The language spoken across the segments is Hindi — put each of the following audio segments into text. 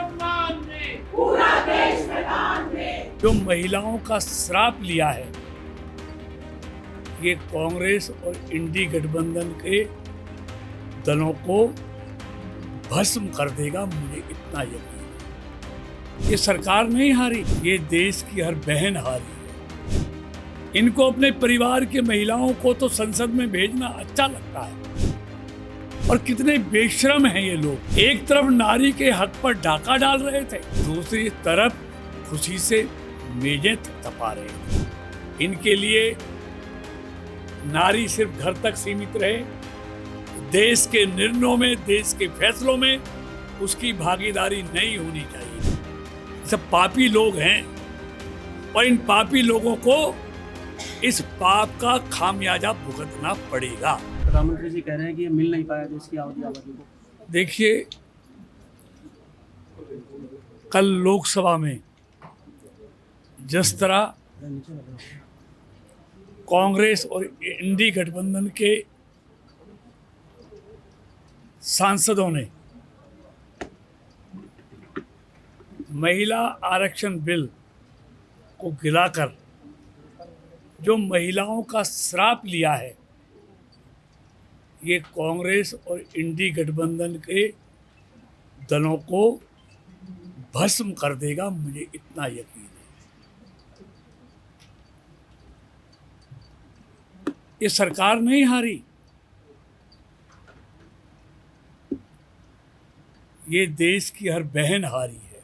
सम्मान में, पूरा देश मैदान में। जो महिलाओं का श्राप लिया है, ये कांग्रेस और इंडी गठबंधन के दलों को भस्म कर देगा, मुझे इतना यकीन है। ये सरकार नहीं हारी, ये देश की हर बहन हारी है। इनको अपने परिवार के महिलाओं को तो संसद में भेजना अच्छा लगता है, और कितने बेशर्म हैं ये लोग। एक तरफ नारी के हक पर डाका डाल रहे थे, दूसरी तरफ खुशी से मेजें थपथपा रहे थे। इनके लिए नारी सिर्फ घर तक सीमित रहे, देश के निर्णयों में, देश के फैसलों में उसकी भागीदारी नहीं होनी चाहिए। सब पापी लोग हैं, और इन पापी लोगों को इस पाप का खामियाजा भुगतना पड़ेगा। प्रधानमंत्री जी कह रहे हैं कि ये मिल नहीं पाया देश की आबादी को। देखिए, कल लोकसभा में जिस तरह कांग्रेस और इंडी गठबंधन के सांसदों ने महिला आरक्षण बिल को गिराकर जो महिलाओं का श्राप लिया है, ये कांग्रेस और इंडी गठबंधन के दलों को भस्म कर देगा, मुझे इतना यकीन है। ये सरकार नहीं हारी, ये देश की हर बहन हारी है।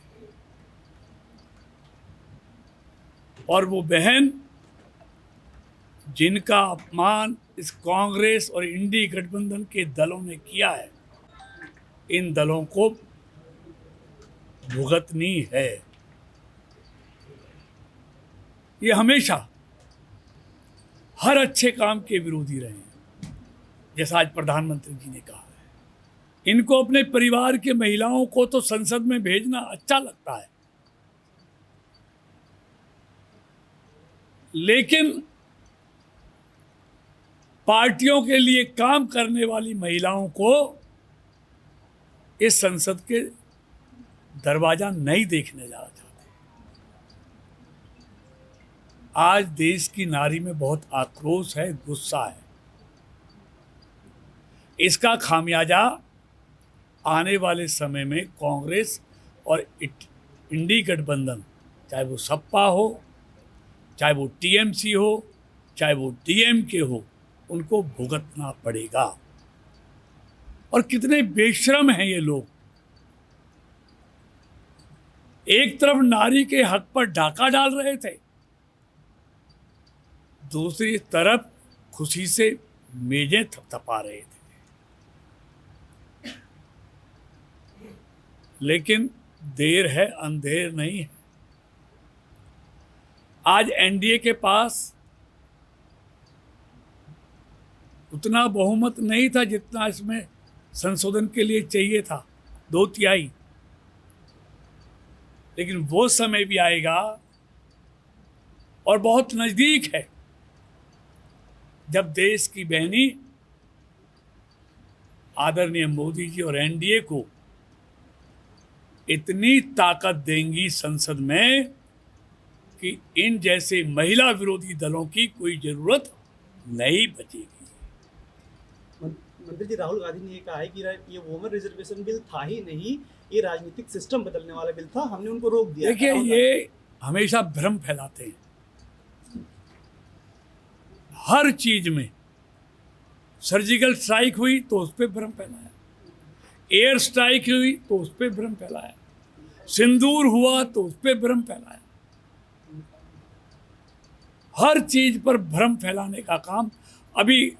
और वो बहन जिनका अपमान इस कांग्रेस और इंडी गठबंधन के दलों ने किया है, इन दलों को भुगतनी है। ये हमेशा हर अच्छे काम के विरोधी रहे हैं, जैसा आज प्रधानमंत्री जी ने कहा है। इनको अपने परिवार के महिलाओं को तो संसद में भेजना अच्छा लगता है, लेकिन पार्टियों के लिए काम करने वाली महिलाओं को इस संसद के दरवाजा नहीं देखने जा चाहते। आज देश की नारी में बहुत आक्रोश है, गुस्सा है। इसका खामियाजा आने वाले समय में कांग्रेस और इंडी गठबंधन, चाहे वो सपा हो, चाहे वो टीएमसी हो, चाहे वो डीएमके हो, उनको भुगतना पड़ेगा। और कितने बेशर्म हैं ये लोग। एक तरफ नारी के हक पर डाका डाल रहे थे, दूसरी तरफ खुशी से मेजें थपथपा रहे थे। लेकिन देर है, अंधेर नहीं है। आज एनडीए के पास उतना बहुमत नहीं था जितना इसमें संशोधन के लिए चाहिए था, 2/3। लेकिन वो समय भी आएगा, और बहुत नजदीक है, जब देश की बहनी आदरणीय मोदी जी और एनडीए को इतनी ताकत देंगी संसद में कि इन जैसे महिला विरोधी दलों की कोई जरूरत नहीं बचेगी। मंत्री जी, राहुल गांधी ने कहा है कि ये वुमेन रिजर्वेशन बिल था ही नहीं, ये राजनीतिक सिस्टम बदलने वाला बिल था, हमने उनको रोक दिया। देखिए, ये हमेशा भ्रम फैलाते हैं। हर चीज में सर्जिकल स्ट्राइक हुई तो उस पर भ्रम फैलाया, एयर स्ट्राइक हुई तो उस पर भ्रम फैलाया, सिंदूर हुआ तो उस पर भ्रम फैलाया। हर चीज पर भ्रम फैलाने का काम। अभी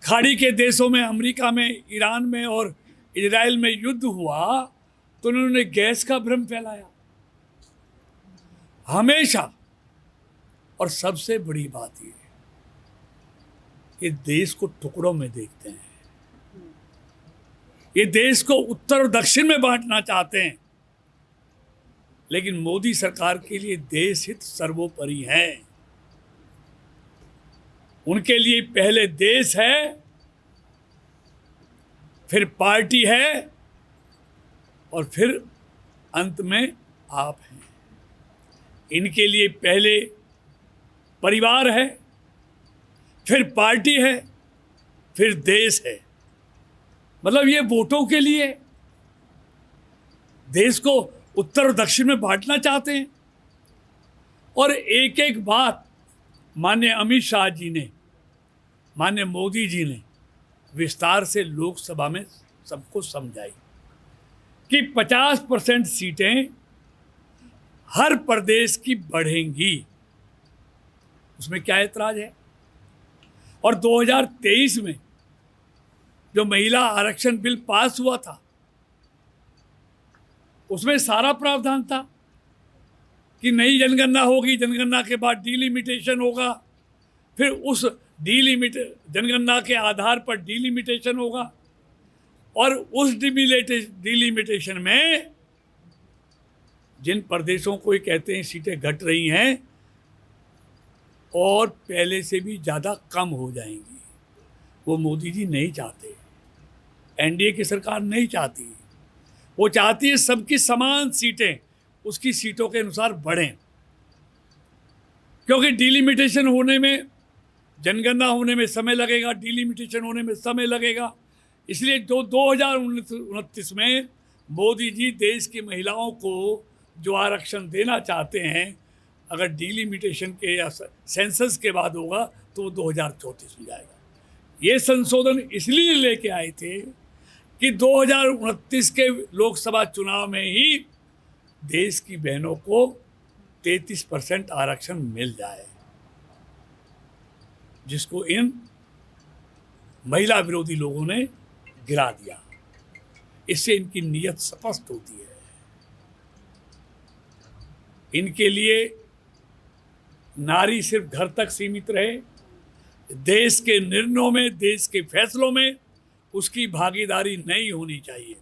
खाड़ी के देशों में, अमेरिका में, ईरान में और इजराइल में युद्ध हुआ तो उन्होंने गैस का भ्रम फैलाया। हमेशा। और सबसे बड़ी बात ये देश को टुकड़ों में देखते हैं। ये देश को उत्तर और दक्षिण में बांटना चाहते हैं, लेकिन मोदी सरकार के लिए देश हित सर्वोपरि है। उनके लिए पहले देश है, फिर पार्टी है, और फिर अंत में आप हैं। इनके लिए पहले परिवार है, फिर पार्टी है, फिर देश है। मतलब ये वोटों के लिए देश को उत्तर और दक्षिण में बांटना चाहते हैं। और एक एक बात माननीय अमित शाह जी ने, माननीय मोदी जी ने विस्तार से लोकसभा में सबको समझाई कि 50% सीटें हर प्रदेश की बढ़ेंगी। उसमें क्या ऐतराज है? और 2023 में जो महिला आरक्षण बिल पास हुआ था, उसमें सारा प्रावधान था कि नई जनगणना होगी, जनगणना के बाद डीलिमिटेशन होगा, फिर उस जनगणना के आधार पर डीलिमिटेशन होगा, और उस डीलिमिटेशन में जिन प्रदेशों को ये कहते हैं सीटें घट रही हैं और पहले से भी ज़्यादा कम हो जाएंगी, वो मोदी जी नहीं चाहते, एनडीए की सरकार नहीं चाहती। वो चाहती है सबकी समान सीटें उसकी सीटों के अनुसार बढ़ें, क्योंकि डीलिमिटेशन होने में, जनगणना होने में समय लगेगा, डीलिमिटेशन होने में समय लगेगा। इसलिए 2029 में मोदी जी देश की महिलाओं को जो आरक्षण देना चाहते हैं, अगर डीलिमिटेशन के या सेंसस के बाद होगा तो 2034 में जाएगा। ये संशोधन इसलिए लेके आए थे कि 2029 के लोकसभा चुनाव में ही देश की बहनों को 33% आरक्षण मिल जाए, जिसको इन महिला विरोधी लोगों ने गिरा दिया। इससे इनकी नीयत स्पष्ट होती है। इनके लिए नारी सिर्फ घर तक सीमित रहे, देश के निर्णयों में, देश के फैसलों में उसकी भागीदारी नहीं होनी चाहिए।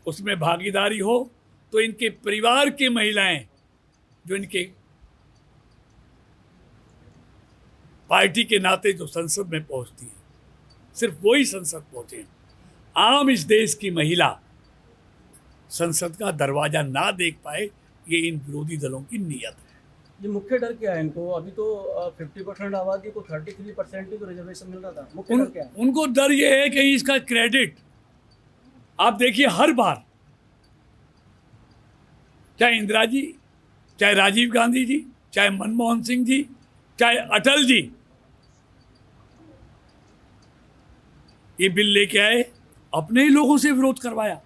उसमें भागीदारी हो तो इनके परिवार की महिलाएं जो इनके पार्टी के नाते जो संसद में पहुंचती हैं, सिर्फ वही संसद पहुंचे। आम इस देश की महिला संसद का दरवाजा ना देख पाए, ये इन विरोधी दलों की नीयत है। ये मुख्य डर क्या है इनको? अभी तो 50% आबादी को 33% ही तो रिजर्वेशन मिल रहा था। मुख्य डर क्या है? उनको डर ये है कि इसका क्रेडिट, आप देखिए हर बार, चाहे इंदिरा जी, चाहे राजीव गांधी जी, चाहे मनमोहन सिंह जी, चाहे अटल जी, ये बिल लेके आए, अपने ही लोगों से विरोध करवाया,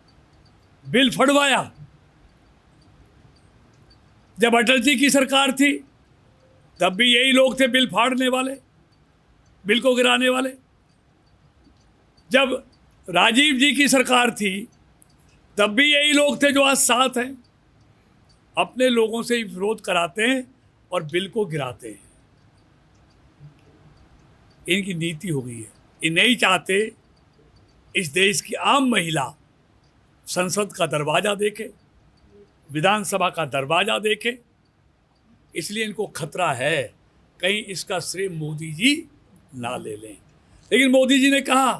बिल फड़वाया। जब अटल जी की सरकार थी तब भी यही लोग थे बिल फाड़ने वाले, बिल को गिराने वाले। जब राजीव जी की सरकार थी तब भी यही लोग थे जो आज साथ हैं, अपने लोगों से ही विरोध कराते हैं और बिल को गिराते हैं। इनकी नीति हो गई है। ये नहीं चाहते इस देश की आम महिला संसद का दरवाज़ा देखे, विधानसभा का दरवाज़ा देखे। इसलिए इनको खतरा है कहीं इसका श्रेय मोदी जी ना ले लें। लेकिन मोदी जी ने कहा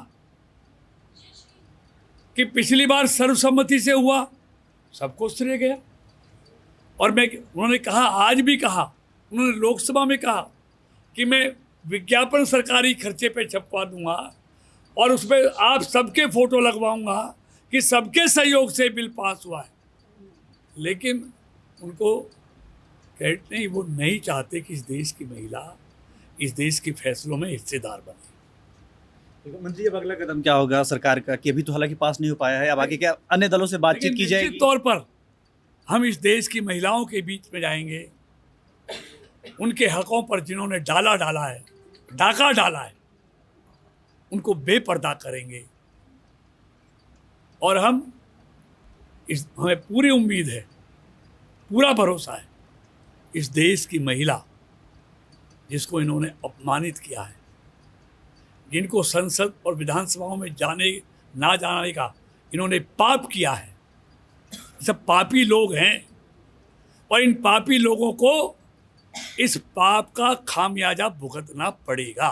कि पिछली बार सर्वसम्मति से हुआ, सबको श्रेय गया। और उन्होंने कहा, आज भी कहा, उन्होंने लोकसभा में कहा कि मैं विज्ञापन सरकारी खर्चे पे छपवा दूंगा और उसमें आप सबके फोटो लगवाऊंगा कि सबके सहयोग से बिल पास हुआ है। लेकिन उनको क्रेडिट नहीं, वो नहीं चाहते कि इस देश की महिला इस देश के फैसलों में हिस्सेदार बने। मंत्री जी, अब अगला कदम क्या होगा सरकार का? कि अभी तो हालांकि पास नहीं हो पाया है, अब आगे क्या अन्य दलों से बातचीत की जाएगी? निश्चित तौर पर हम इस देश की महिलाओं के बीच में जाएंगे, उनके हकों पर जिन्होंने डाला है, डाका डाला है, उनको बेपर्दा करेंगे। और हमें पूरी उम्मीद है, पूरा भरोसा है, इस देश की महिला जिसको इन्होंने अपमानित किया है, जिनको संसद और विधानसभाओं में ना जाने का इन्होंने पाप किया है, सब पापी लोग हैं और इन पापी लोगों को इस पाप का खामियाजा भुगतना पड़ेगा।